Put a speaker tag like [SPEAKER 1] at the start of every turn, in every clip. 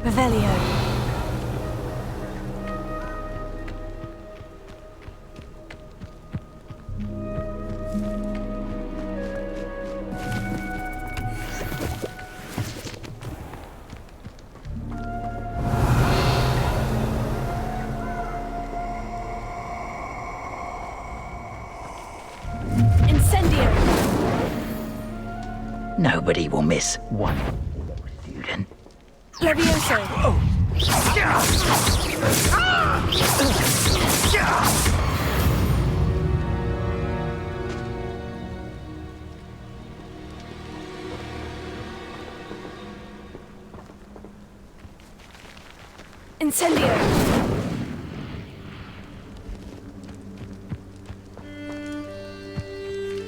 [SPEAKER 1] Revelio.
[SPEAKER 2] Nobody will miss one student.
[SPEAKER 1] Levioso. Incendio.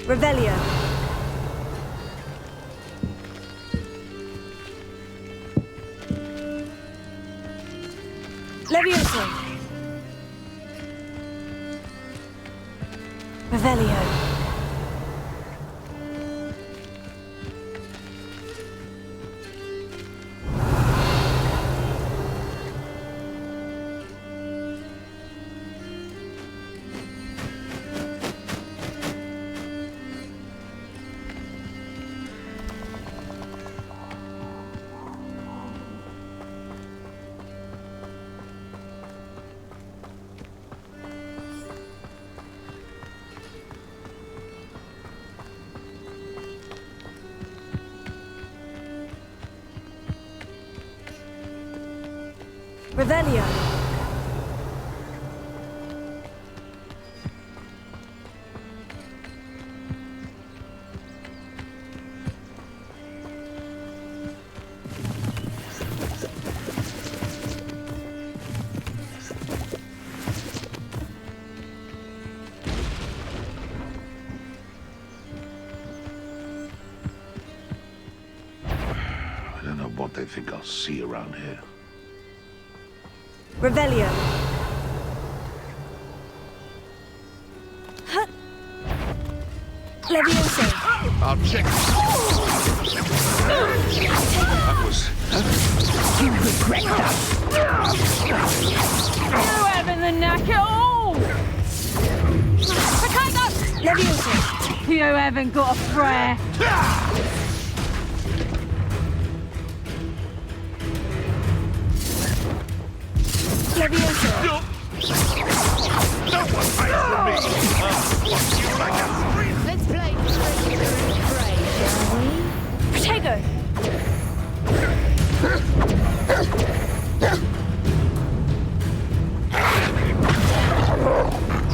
[SPEAKER 1] Revelio. Levioso. Revelio. Revelio.
[SPEAKER 3] I don't know what they think I'll see around here.
[SPEAKER 1] Revelio. Levioso.
[SPEAKER 3] I'll check. That was...
[SPEAKER 2] You regret that.
[SPEAKER 4] You having the knack at all?
[SPEAKER 1] Levioso.
[SPEAKER 4] You haven't got a prayer.
[SPEAKER 1] Levioso.
[SPEAKER 3] No one fights for me! You like a street?
[SPEAKER 5] Let's play Trickster and Prey, shall we?
[SPEAKER 1] Protego.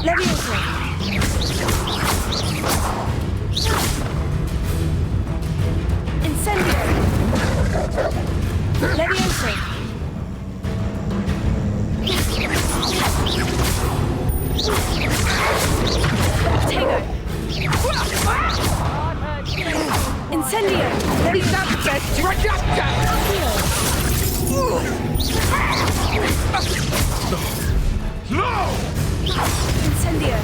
[SPEAKER 1] Levioso. Incendio. Levioso. Protego. Incendio.
[SPEAKER 2] Is that the best projector?
[SPEAKER 3] No!
[SPEAKER 1] Incendio.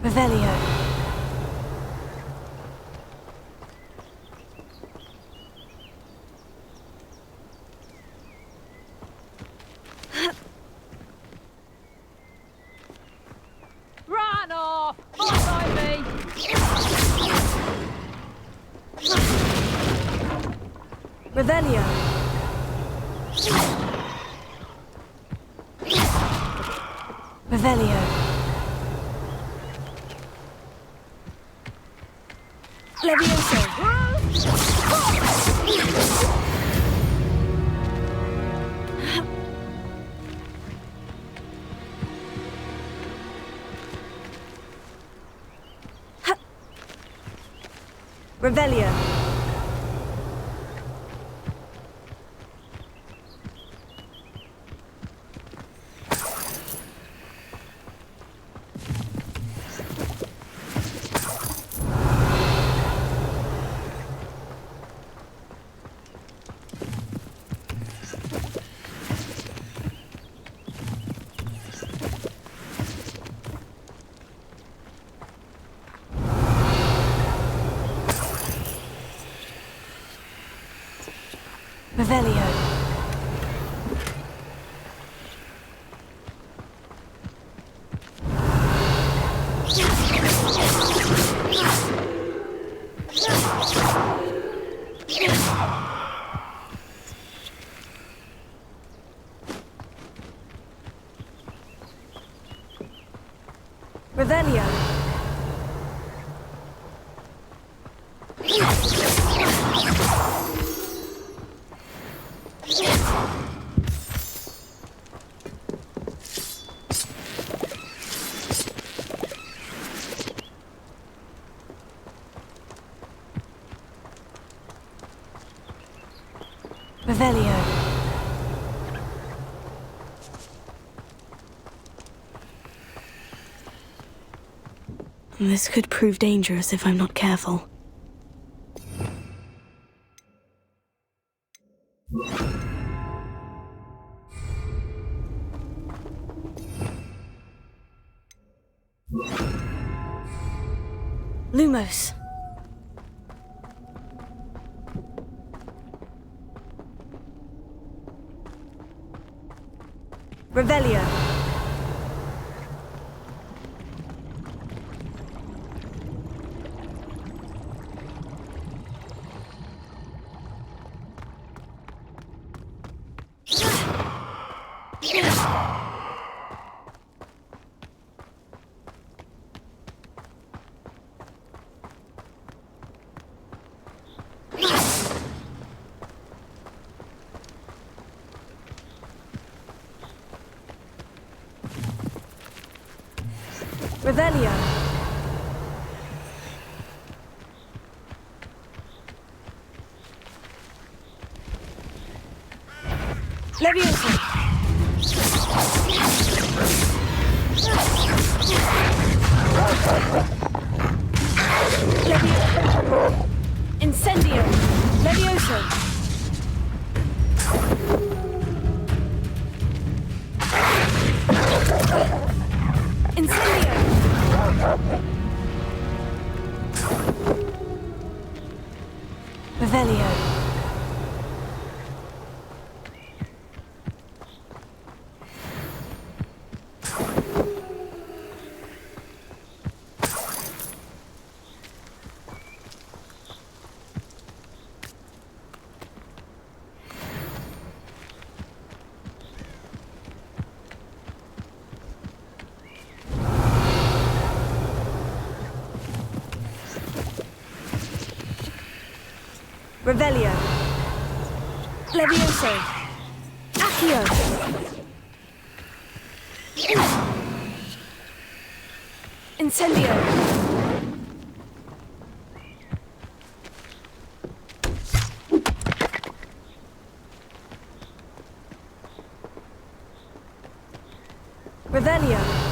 [SPEAKER 1] Revelio.
[SPEAKER 4] Run off! Behind me!
[SPEAKER 1] Revelio. Revelio. Levioso. Revelio. Revelio. Revelio. Revelio. This could prove dangerous if I'm not careful. Lumos. Revelio. Revelio. Leviosa. Incendio. Leviosa. Incendio. Revelio. Revelio. Levioso. Accio. Incendio. Revelio.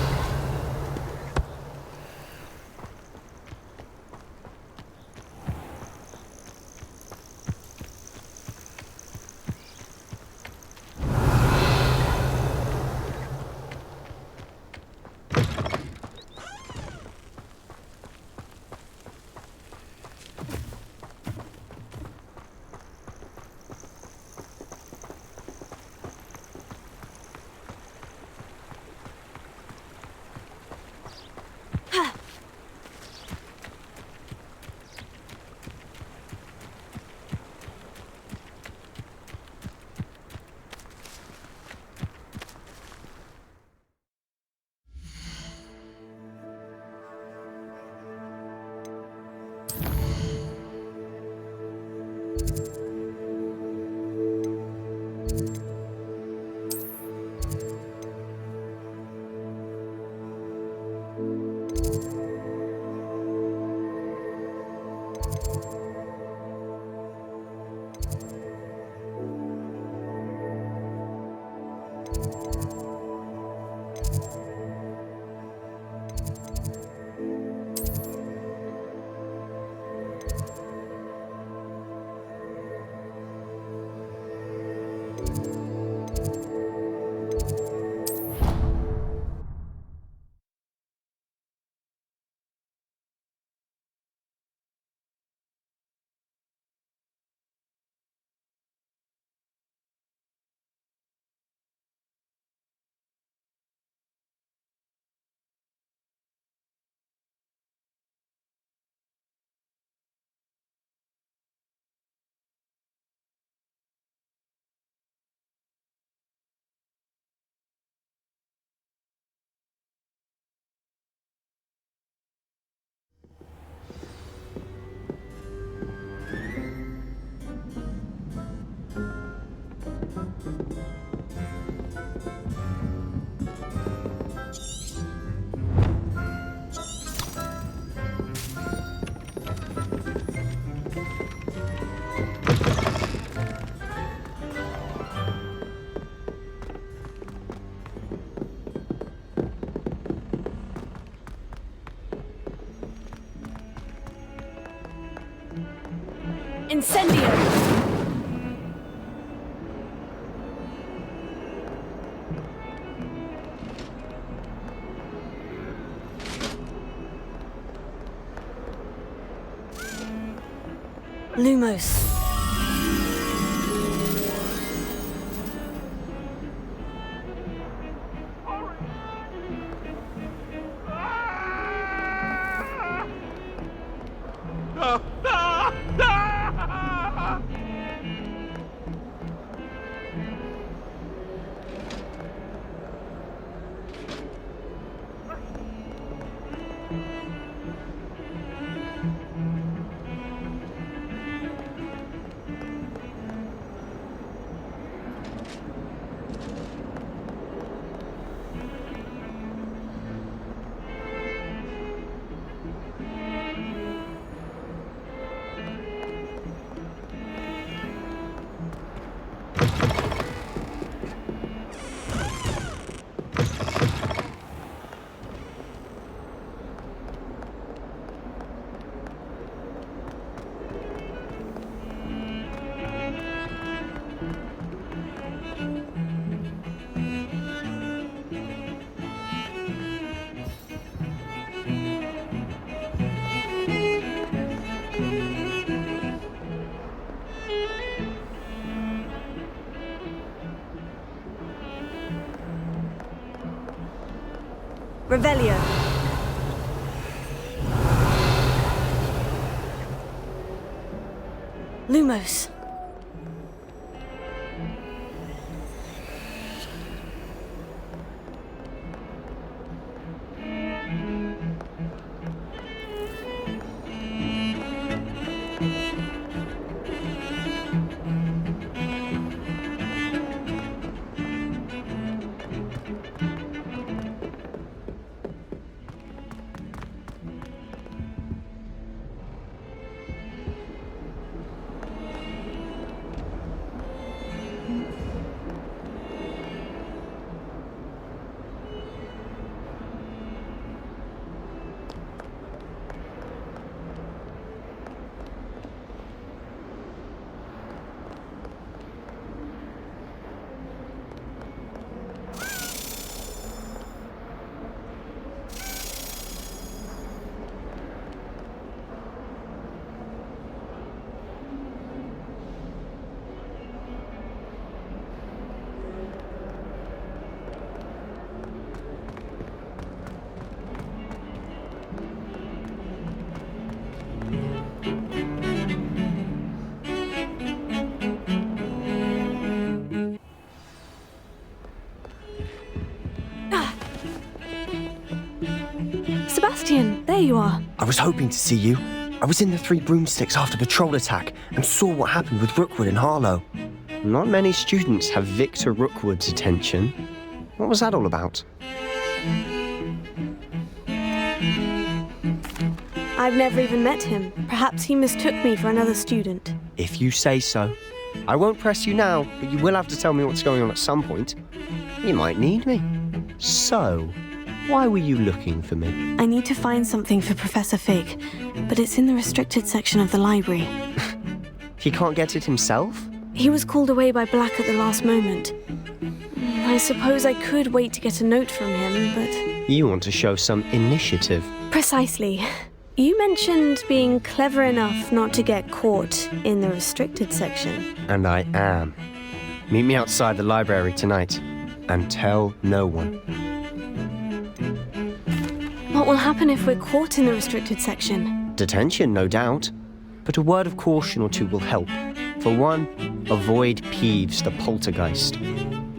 [SPEAKER 1] Incendio! Lumos. Revelio. Lumos. Sebastian, there you are.
[SPEAKER 6] I was hoping to see you. I was in the Three Broomsticks after the troll attack and saw what happened with Rookwood and Harlow.
[SPEAKER 7] Not many students have Victor Rookwood's attention. What was that all about?
[SPEAKER 1] I've never even met him. Perhaps he mistook me for another student.
[SPEAKER 7] If you say so. I won't press you now, but you will have to tell me what's going on at some point. You might need me. So, why were you looking for me?
[SPEAKER 1] I need to find something for Professor Fig, but it's in the restricted section of the library.
[SPEAKER 7] He can't get it himself?
[SPEAKER 1] He was called away by Black at the last moment. I suppose I could wait to get a note from him, but...
[SPEAKER 7] You want to show some initiative.
[SPEAKER 1] Precisely. You mentioned being clever enough not to get caught in the restricted section.
[SPEAKER 7] And I am. Meet me outside the library tonight, and tell no one.
[SPEAKER 1] What will happen if we're caught in the restricted section?
[SPEAKER 7] Detention, no doubt. But a word of caution or two will help. For one, avoid Peeves the poltergeist.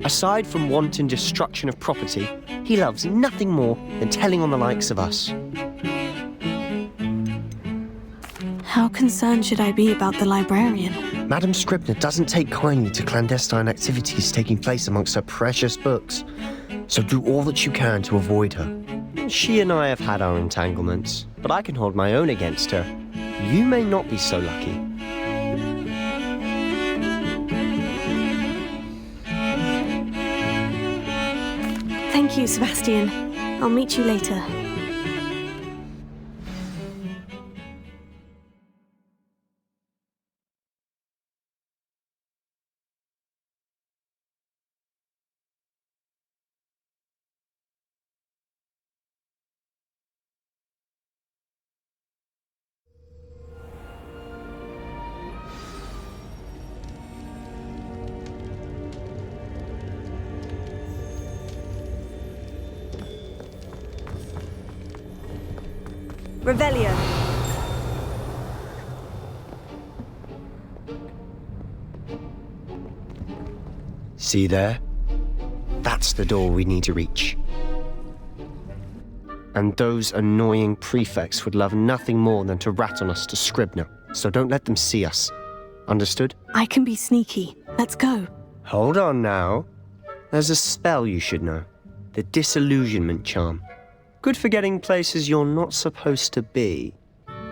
[SPEAKER 7] Aside from wanton destruction of property, he loves nothing more than telling on the likes of us.
[SPEAKER 1] How concerned should I be about the librarian?
[SPEAKER 6] Madam Scribner doesn't take kindly to clandestine activities taking place amongst her precious books, so do all that you can to avoid her.
[SPEAKER 7] She and I have had our entanglements, but I can hold my own against her. You may not be so lucky.
[SPEAKER 1] Thank you, Sebastian. I'll meet you later. Revelio.
[SPEAKER 6] See there? That's the door we need to reach. And those annoying prefects would love nothing more than to rat on us to Scribner, so don't let them see us. Understood?
[SPEAKER 1] I can be sneaky. Let's go.
[SPEAKER 6] Hold on now. There's a spell you should know. The Disillusionment Charm. Good for getting places you're not supposed to be.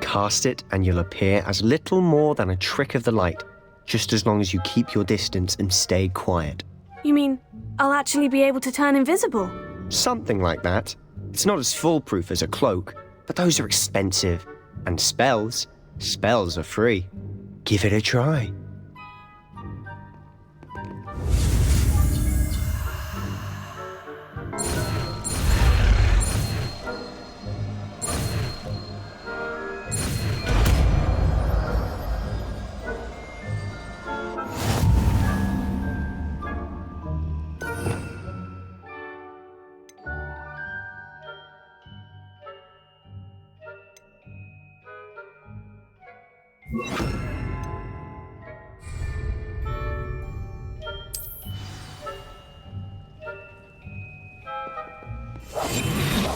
[SPEAKER 6] Cast it and you'll appear as little more than a trick of the light, just as long as you keep your distance and stay quiet.
[SPEAKER 1] You mean I'll actually be able to turn invisible?
[SPEAKER 6] Something like that. It's not as foolproof as a cloak, but those are expensive. And spells are free. Give it a try.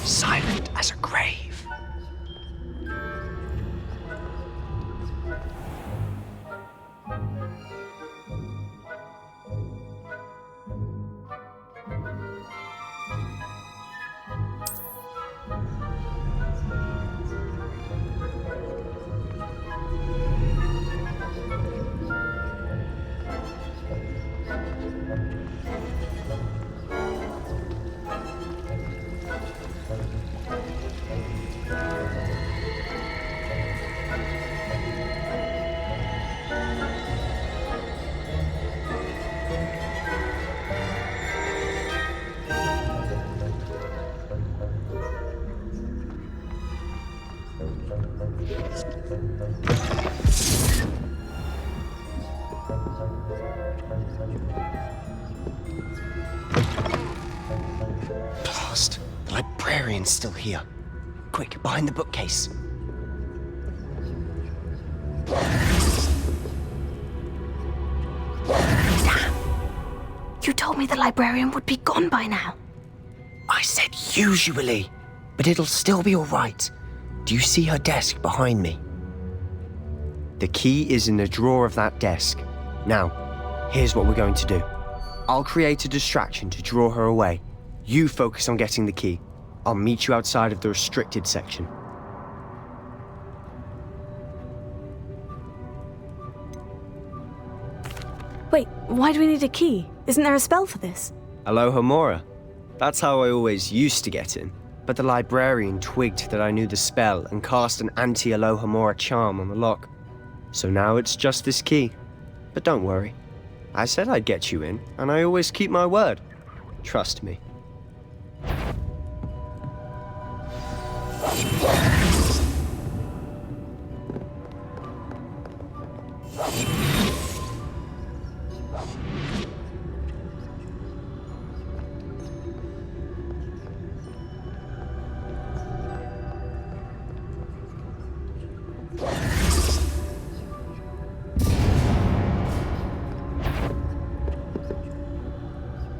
[SPEAKER 6] Silent as a grave. Blast! The librarian's still here. Quick, behind the bookcase.
[SPEAKER 1] You told me the librarian would be gone by now.
[SPEAKER 6] I said usually, but it'll still be all right. Do you see her desk behind me? The key is in the drawer of that desk. Now, here's what we're going to do. I'll create a distraction to draw her away. You focus on getting the key. I'll meet you outside of the restricted section.
[SPEAKER 1] Wait, why do we need a key? Isn't there a spell for this?
[SPEAKER 6] Alohomora. That's how I always used to get in. But the librarian twigged that I knew the spell and cast an anti-Alohomora charm on the lock. So now it's just this key. But don't worry. I said I'd get you in, and I always keep my word. Trust me.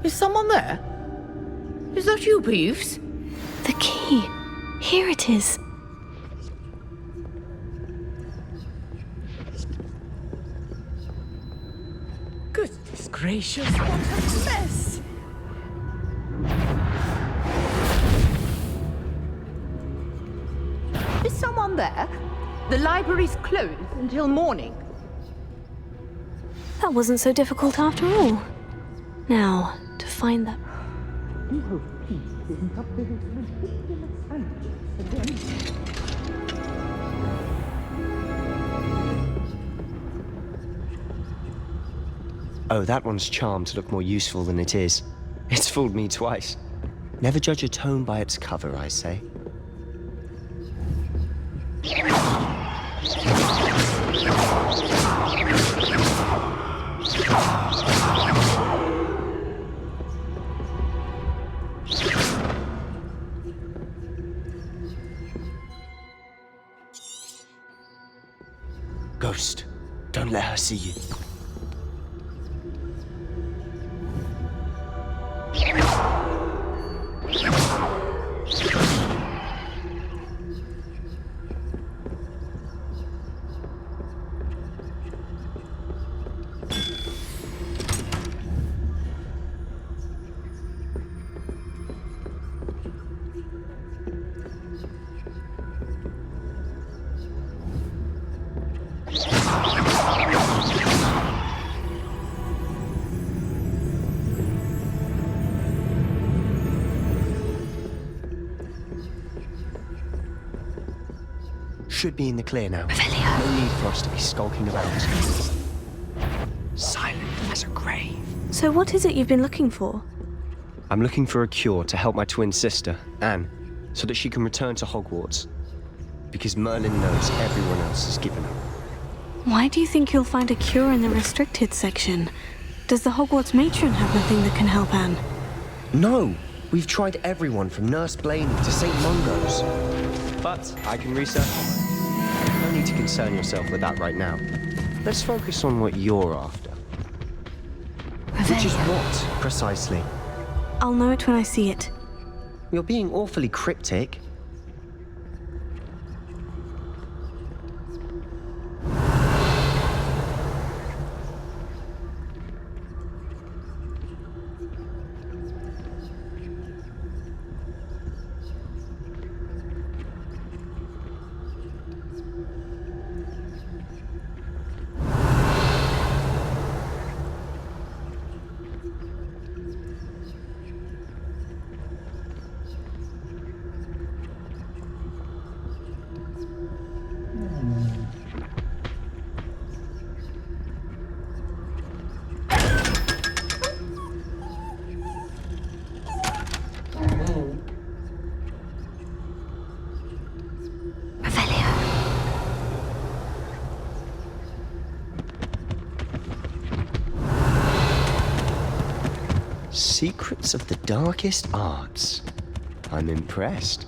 [SPEAKER 2] Is someone there? Is that you, Peeves?
[SPEAKER 1] The key. Here it is.
[SPEAKER 2] Goodness gracious, what a mess! Is someone there? The library's closed until morning.
[SPEAKER 1] That wasn't so difficult after all. Now, to find that...
[SPEAKER 6] Oh, that one's charmed to look more useful than it is. It's fooled me twice. Never judge a tome by its cover, I say. Ghost, don't let her see you. Should be in the clear now. No need for us to be skulking about. Silent as a grave.
[SPEAKER 1] So what is it you've been looking for?
[SPEAKER 6] I'm looking for a cure to help my twin sister, Anne, so that she can return to Hogwarts. Because Merlin knows everyone else has given up.
[SPEAKER 1] Why do you think you'll find a cure in the restricted section? Does the Hogwarts matron have nothing that can help Anne?
[SPEAKER 6] No! We've tried everyone from Nurse Blaney to St. Mungo's. But I can research. No need to concern yourself with that right now. Let's focus on what you're after. Which is what, precisely?
[SPEAKER 1] I'll know it when I see it.
[SPEAKER 6] You're being awfully cryptic. Secrets of the darkest arts. I'm impressed.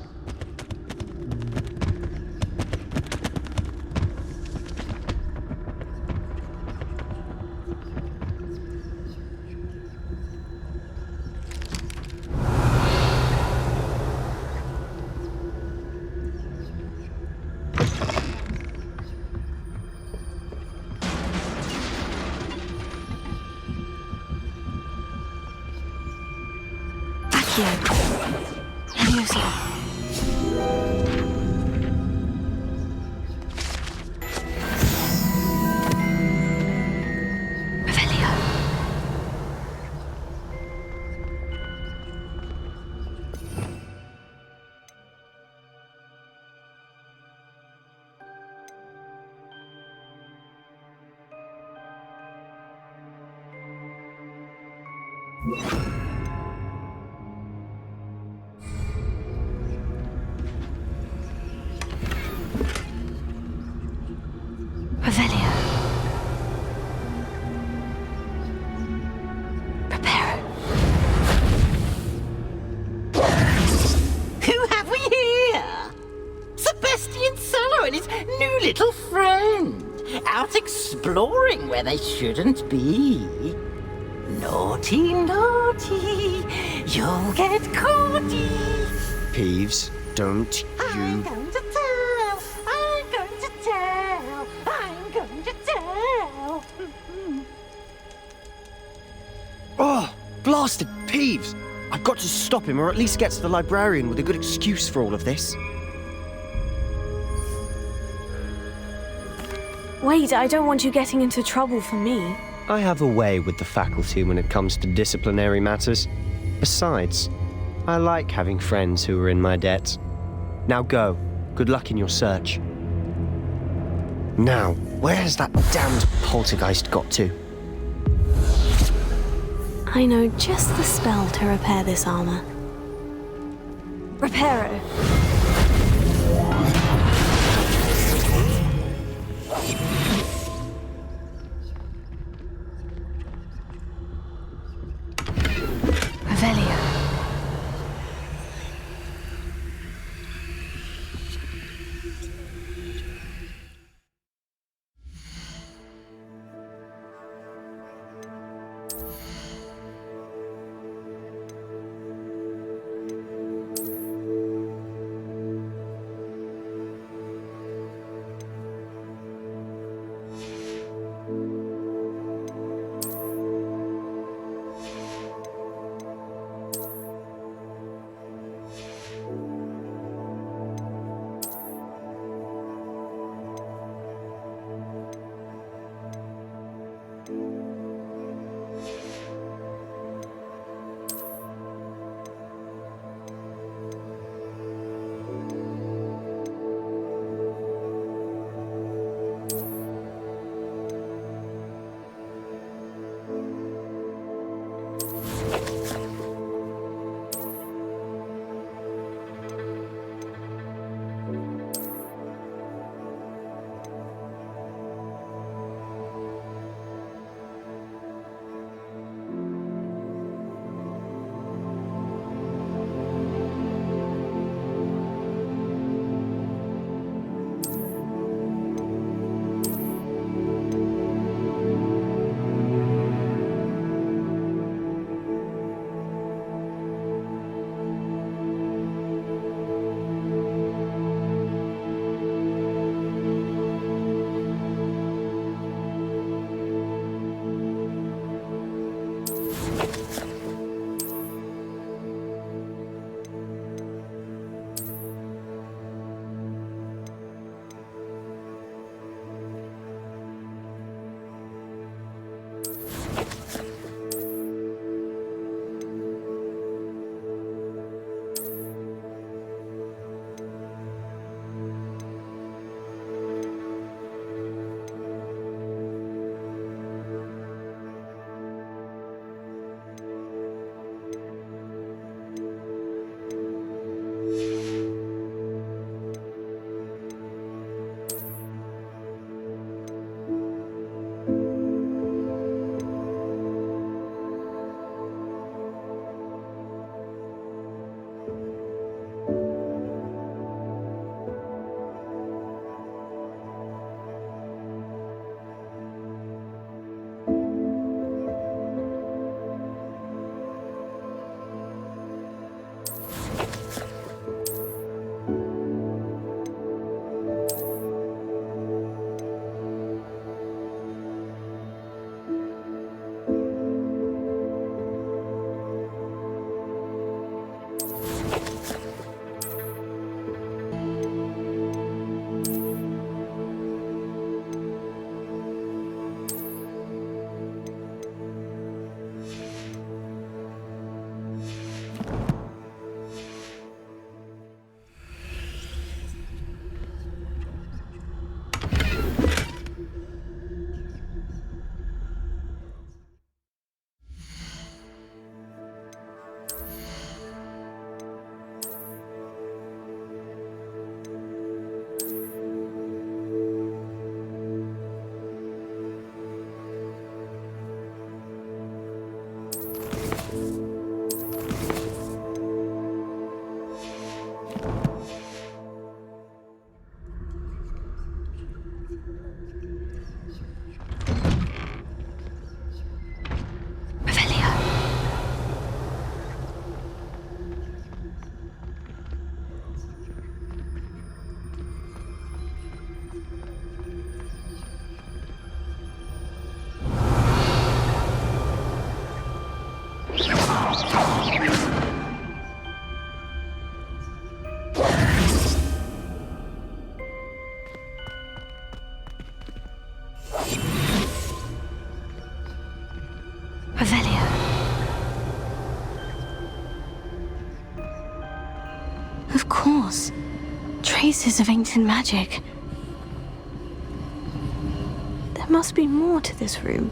[SPEAKER 8] Exploring where they shouldn't be. Naughty, naughty, you'll get caughty.
[SPEAKER 6] Peeves, don't
[SPEAKER 8] I'm
[SPEAKER 6] you...
[SPEAKER 8] going to tell, I'm going to tell, I'm going to tell.
[SPEAKER 6] Oh, blasted Peeves! I've got to stop him, or at least get to the librarian with a good excuse for all of this.
[SPEAKER 1] Wait, I don't want you getting into trouble for me.
[SPEAKER 6] I have a way with the faculty when it comes to disciplinary matters. Besides, I like having friends who are in my debt. Now go. Good luck in your search. Now, where has that damned poltergeist got to?
[SPEAKER 1] I know just the spell to repair this armor. Reparo. Revelio. Of course. Traces of ancient magic. There must be more to this room.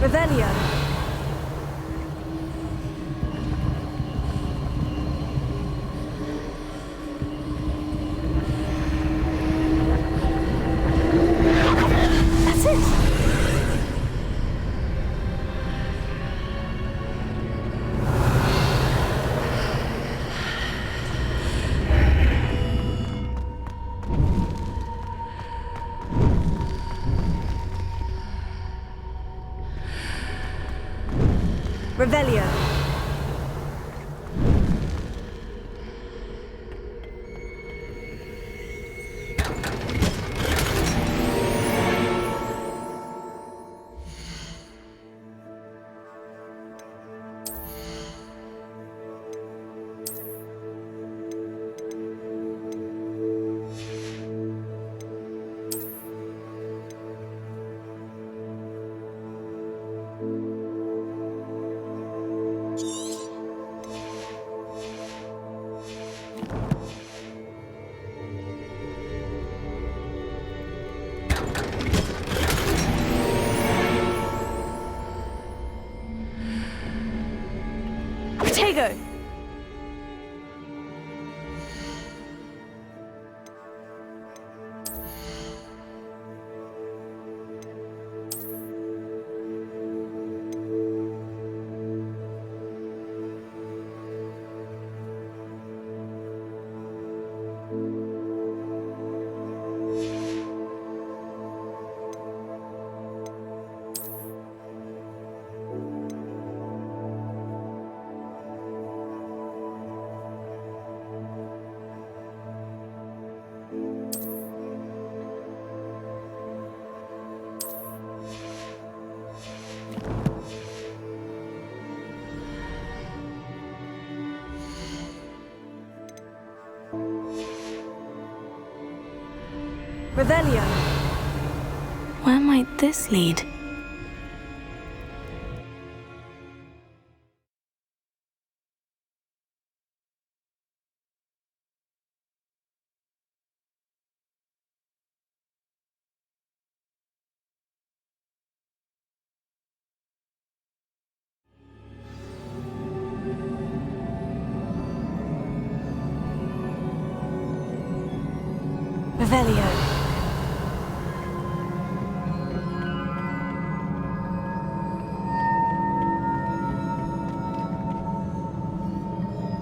[SPEAKER 1] Revelio. That's it. Revelio. Tego. Revelio. Where might this lead? Revelio.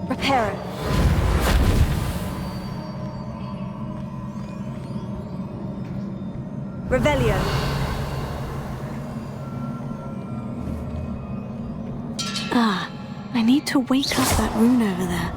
[SPEAKER 1] Reparo. Revelio. Ah, I need to wake up that rune over there.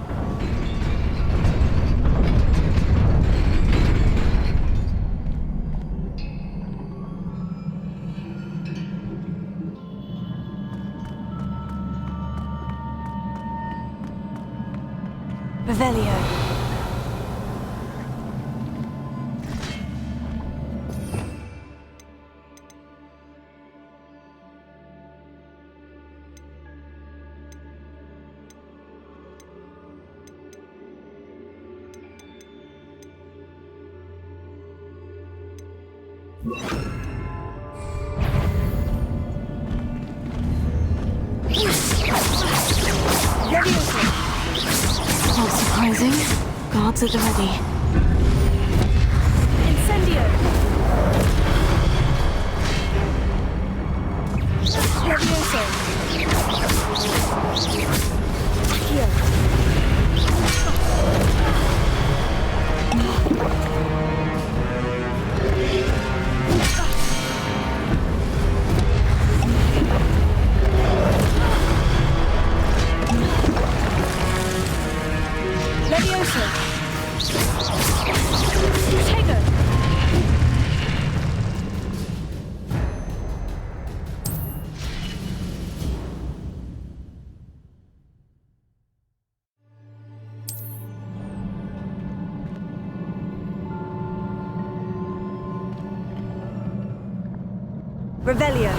[SPEAKER 1] Revelio. Not surprising. Guards at the ready. Incendio! Levioso! Accio! Levioso! Tego! Revelio.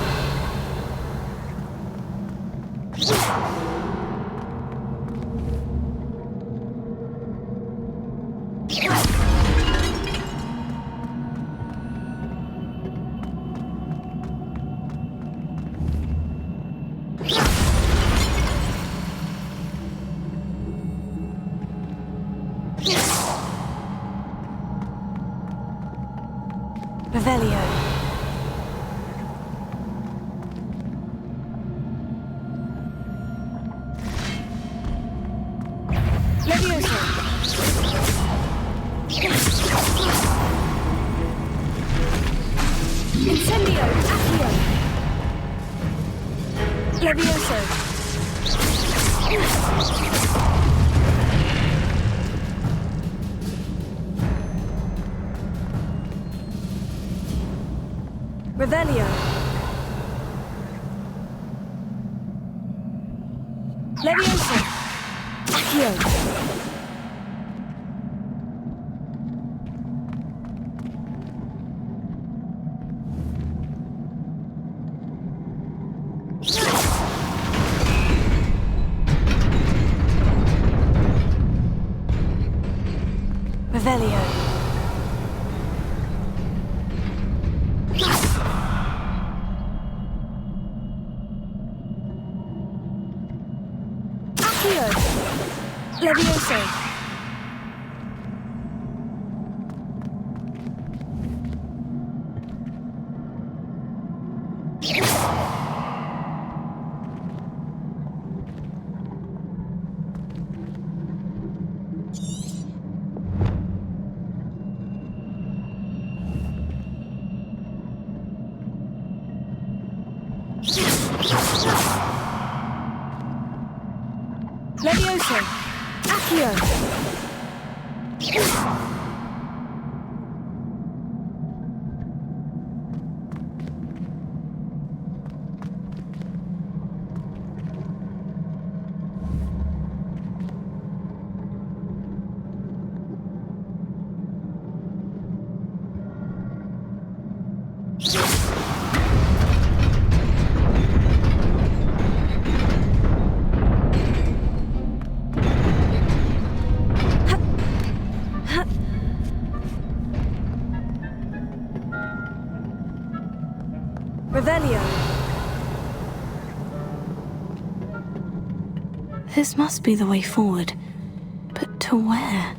[SPEAKER 1] Revelio. Levioso. Incendio. Accio. Levioso. Revelio. Levioso. Accio. Revelio. Accio. Levioso. Levioso. Accio. Revelio. This must be the way forward. But to where?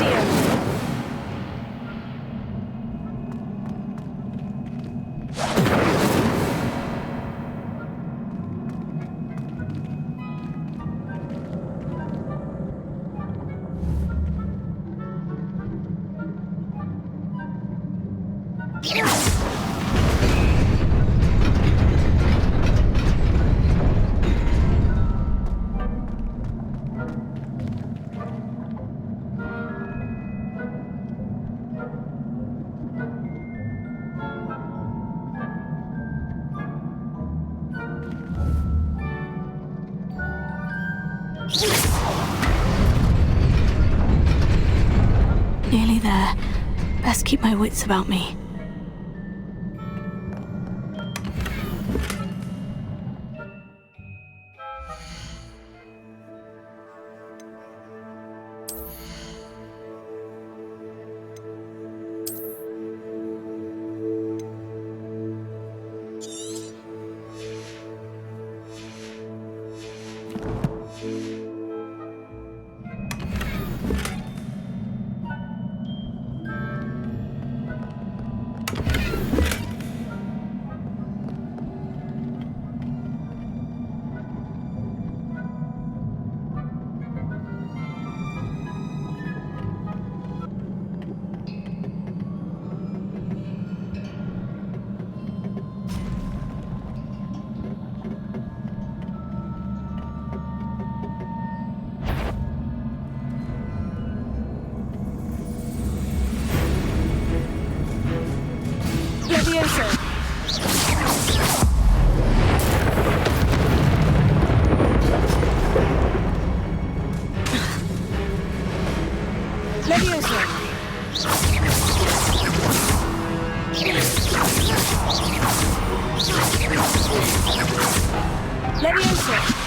[SPEAKER 1] video. Nearly there. Best keep my wits about me. Levioso. Levioso. Levioso.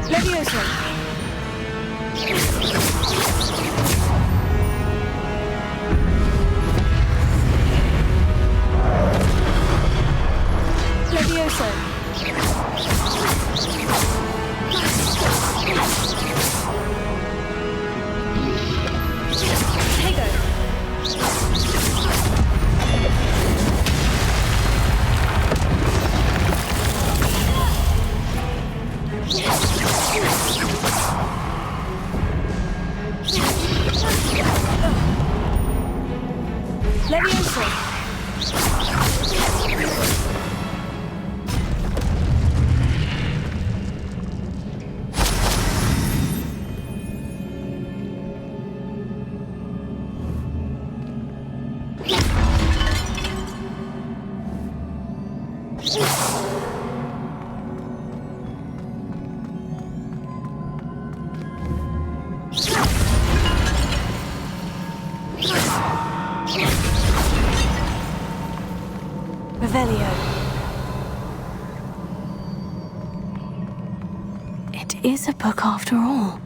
[SPEAKER 1] Levioso. Levioso. Tego. Levioso. Revelio. It is a book after all.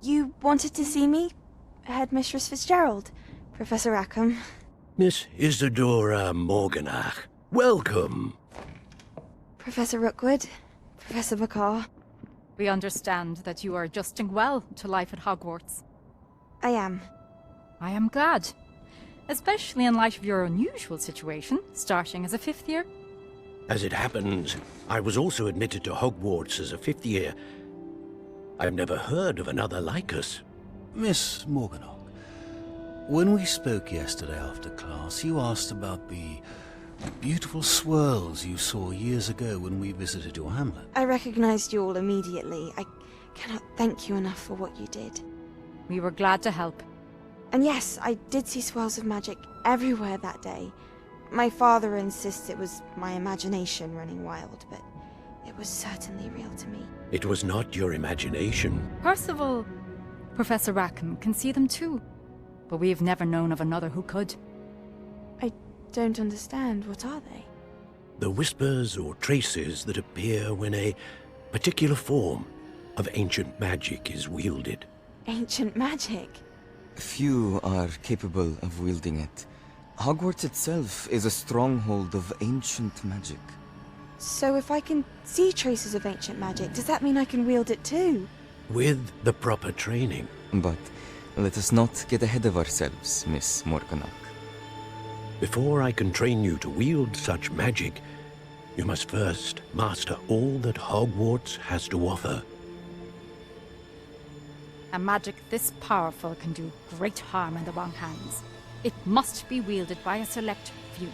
[SPEAKER 1] You wanted to see me? Headmistress Fitzgerald, Professor Rackham.
[SPEAKER 9] Miss Isadora Morganach, welcome.
[SPEAKER 1] Professor Rookwood, Professor Bakar.
[SPEAKER 2] We understand that you are adjusting well to life at Hogwarts.
[SPEAKER 1] I am.
[SPEAKER 2] I am glad. Especially in light of your unusual situation, starting as a 5th year.
[SPEAKER 9] As it happens, I was also admitted to Hogwarts as a 5th year. I've never heard of another like us.
[SPEAKER 10] Miss Morganach, when we spoke yesterday after class, you asked about the beautiful swirls you saw years ago when we visited your hamlet.
[SPEAKER 1] I recognized you all immediately. I cannot thank you enough for what you did.
[SPEAKER 2] We were glad to help.
[SPEAKER 1] And yes, I did see swirls of magic everywhere that day. My father insists it was my imagination running wild, but it was certainly real to me.
[SPEAKER 9] It was not your imagination.
[SPEAKER 2] Percival, Professor Rackham can see them too. But we have never known of another who could.
[SPEAKER 1] I don't understand. What are they?
[SPEAKER 9] The whispers or traces that appear when a particular form of ancient magic is wielded.
[SPEAKER 1] Ancient magic?
[SPEAKER 11] Few are capable of wielding it. Hogwarts itself is a stronghold of ancient magic.
[SPEAKER 1] So if I can see traces of ancient magic, does that mean I can wield it too?
[SPEAKER 9] With the proper training.
[SPEAKER 11] But let us not get ahead of ourselves, Miss Morganach.
[SPEAKER 9] Before I can train you to wield such magic, you must first master all that Hogwarts has to offer.
[SPEAKER 2] A magic this powerful can do great harm in the wrong hands. It must be wielded by a select few.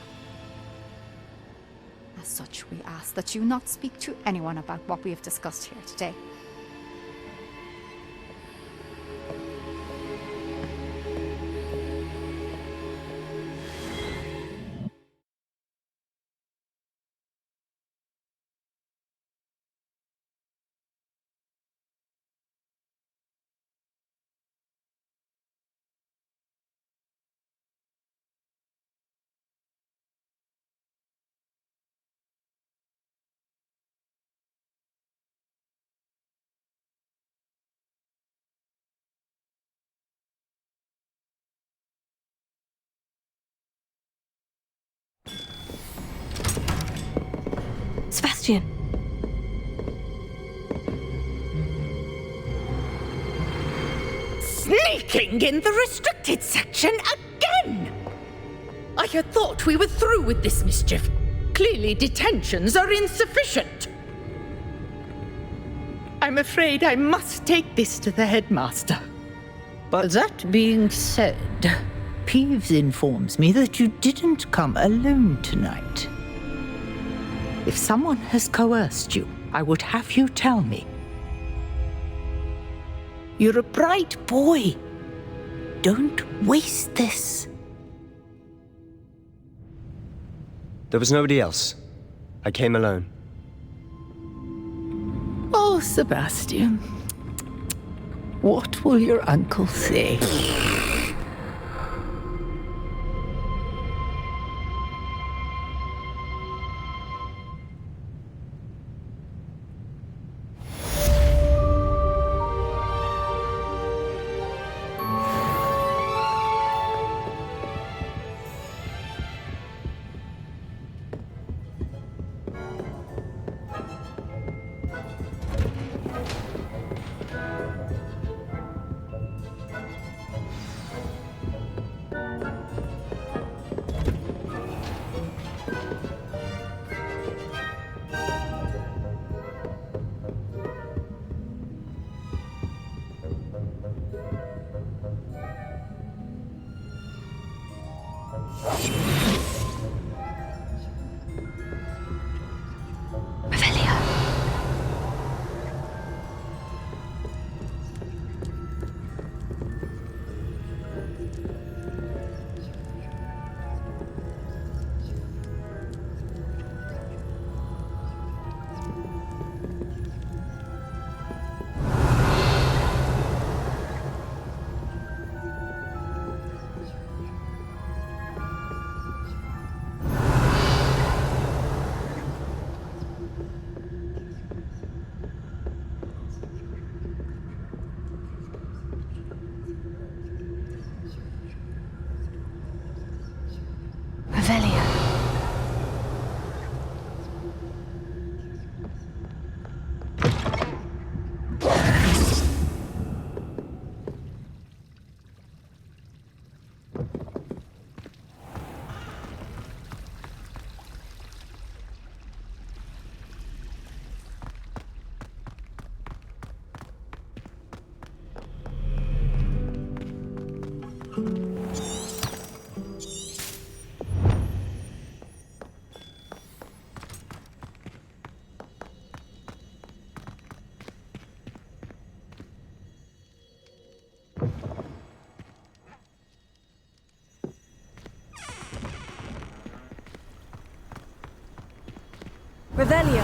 [SPEAKER 2] As such, we ask that you not speak to anyone about what we have discussed here today.
[SPEAKER 1] Sebastian!
[SPEAKER 8] Sneaking in the restricted section again! I had thought we were through with this mischief. Clearly detentions are insufficient. I'm afraid I must take this to the headmaster.
[SPEAKER 12] But that being said, Peeves informs me that you didn't come alone tonight. If someone has coerced you, I would have you tell me. You're a bright boy. Don't waste this.
[SPEAKER 6] There was nobody else. I came alone.
[SPEAKER 12] Oh, Sebastian. What will your uncle say?
[SPEAKER 1] Revelio.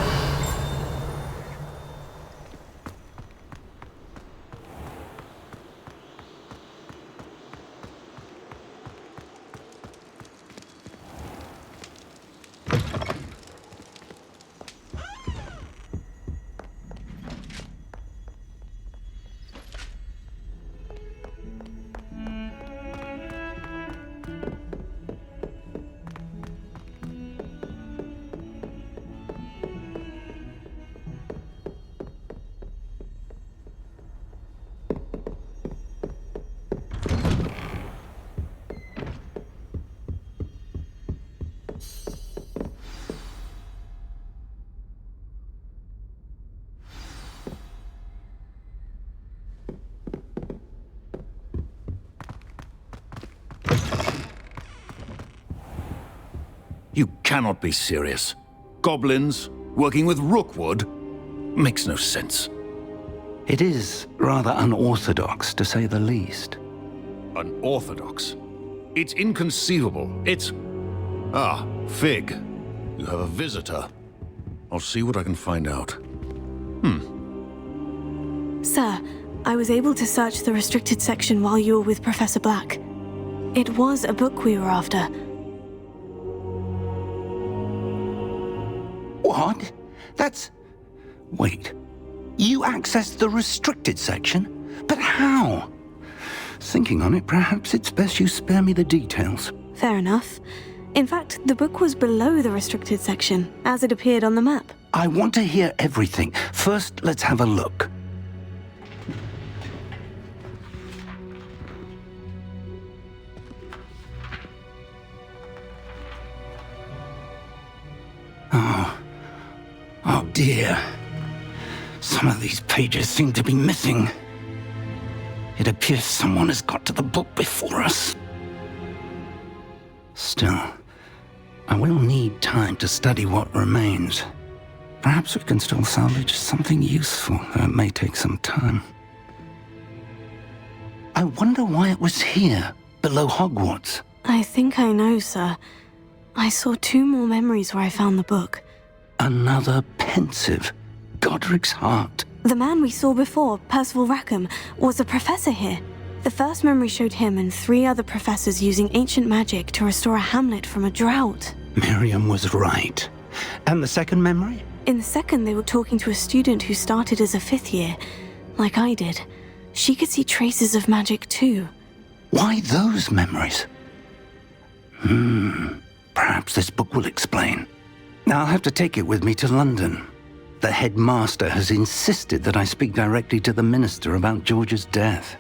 [SPEAKER 3] You cannot be serious. Goblins working with Rookwood? Makes no sense.
[SPEAKER 13] It is rather unorthodox, to say the least.
[SPEAKER 3] Unorthodox? It's inconceivable. It's... Ah, Fig. You have a visitor. I'll see what I can find out.
[SPEAKER 14] Sir, I was able to search the restricted section while you were with Professor Black. It was a book we were after.
[SPEAKER 13] What? That's... Wait. You accessed the restricted section? But how? Thinking on it, perhaps it's best you spare me the details.
[SPEAKER 14] Fair enough. In fact, the book was below the restricted section, as it appeared on the map.
[SPEAKER 13] I want to hear everything. First, let's have a look. Oh dear. Some of these pages seem to be missing. It appears someone has got to the book before us. Still, I will need time to study what remains. Perhaps we can still salvage something useful, though it may take some time. I wonder why it was here, below Hogwarts.
[SPEAKER 14] I think I know, sir. I saw 2 more memories where I found the book.
[SPEAKER 13] Another pensive. Godric's heart.
[SPEAKER 14] The man we saw before, Percival Rackham, was a professor here. The first memory showed him and 3 other professors using ancient magic to restore a hamlet from a drought.
[SPEAKER 13] Miriam was right. And the second memory?
[SPEAKER 14] In the second, they were talking to a student who started as a 5th year, like I did. She could see traces of magic too.
[SPEAKER 13] Why those memories? Perhaps this book will explain. I'll have to take it with me to London. The headmaster has insisted that I speak directly to the minister about George's death.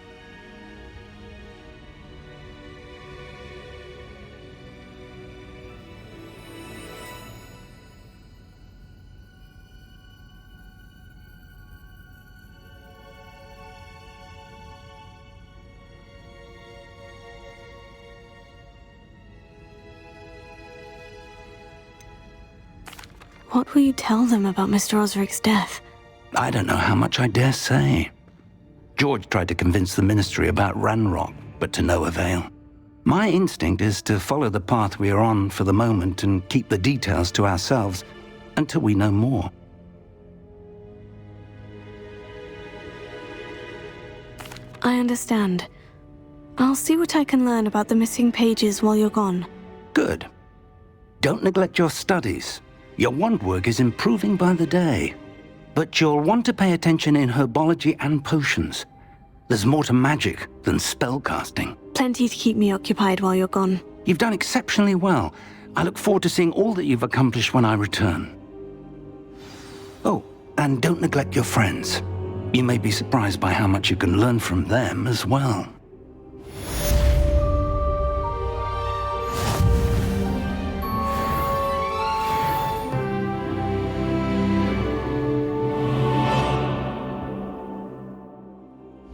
[SPEAKER 14] What will you tell them about Mr. Osric's death?
[SPEAKER 13] I don't know how much I dare say. George tried to convince the ministry about Ranrock, but to no avail. My instinct is to follow the path we are on for the moment and keep the details to ourselves until we know more.
[SPEAKER 14] I understand. I'll see what I can learn about the missing pages while you're gone.
[SPEAKER 13] Good. Don't neglect your studies. Your wand work is improving by the day. But you'll want to pay attention in herbology and potions. There's more to magic than spellcasting.
[SPEAKER 14] Plenty to keep me occupied while you're gone.
[SPEAKER 13] You've done exceptionally well. I look forward to seeing all that you've accomplished when I return. Oh, and don't neglect your friends. You may be surprised by how much you can learn from them as well.